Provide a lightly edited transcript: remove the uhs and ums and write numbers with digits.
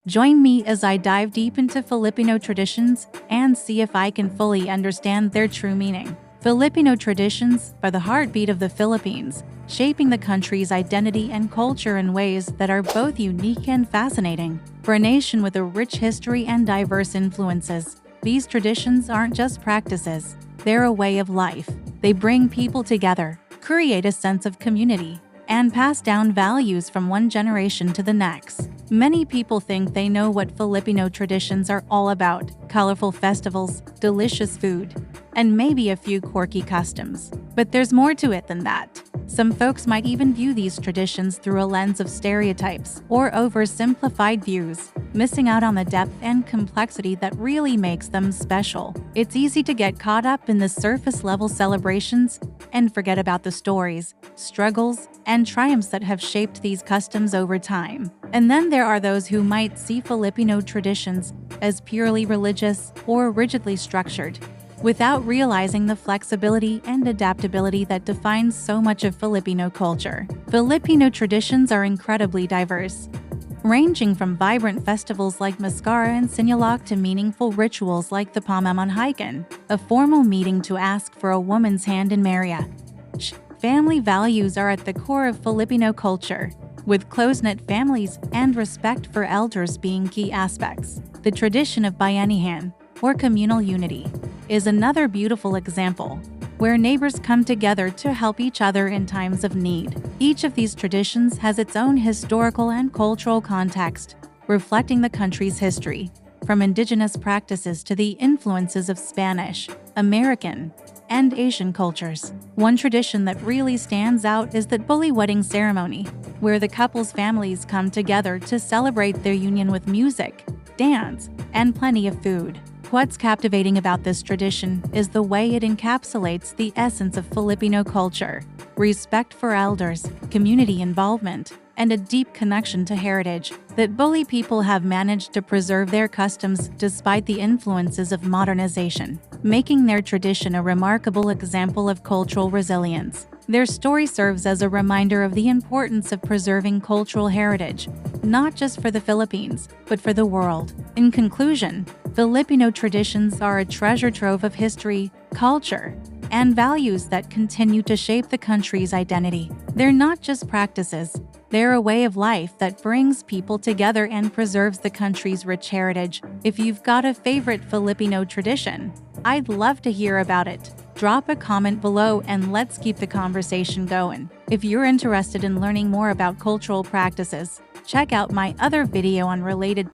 Join me as I dive deep into Filipino traditions and see if I can fully understand their true meaning. Filipino traditions are the heartbeat of the Philippines, shaping the country's identity and culture in ways that are both unique and fascinating. For a nation with a rich history and diverse influences, these traditions aren't just practices, they're a way of life. They bring people together, create a sense of community, and pass down values from one generation to the next. Many people think they know what Filipino traditions are all about: colorful festivals, delicious food, and maybe a few quirky customs. But there's more to it than that. Some folks might even view these traditions through a lens of stereotypes or oversimplified views, missing out on the depth and complexity that really makes them special. It's easy to get caught up in the surface-level celebrations and forget about the stories, struggles, and triumphs that have shaped these customs over time. And then there are those who might see Filipino traditions as purely religious or rigidly structured, without realizing the flexibility and adaptability that defines so much of Filipino culture. Filipino traditions are incredibly diverse, ranging from vibrant festivals like Mascara and Sinulog to meaningful rituals like the Pamamanghikan, a formal meeting to ask for a woman's hand in marriage. Family values are at the core of Filipino culture, with close-knit families and respect for elders being key aspects. The tradition of bayanihan, or communal unity, is another beautiful example, where neighbors come together to help each other in times of need. Each of these traditions has its own historical and cultural context, reflecting the country's history, from indigenous practices to the influences of Spanish, American, and Asian cultures. One tradition that really stands out is the bully wedding ceremony, where the couple's families come together to celebrate their union with music, dance, and plenty of food. What's captivating about this tradition is the way it encapsulates the essence of Filipino culture: respect for elders, community involvement, and a deep connection to heritage. That bully people have managed to preserve their customs despite the influences of modernization, making their tradition a remarkable example of cultural resilience. Their story serves as a reminder of the importance of preserving cultural heritage, not just for the Philippines, but for the world. In conclusion, Filipino traditions are a treasure trove of history, culture, and values that continue to shape the country's identity. They're not just practices, they're a way of life that brings people together and preserves the country's rich heritage. If you've got a favorite Filipino tradition, I'd love to hear about it. Drop a comment below and let's keep the conversation going. If you're interested in learning more about cultural practices, check out my other video on related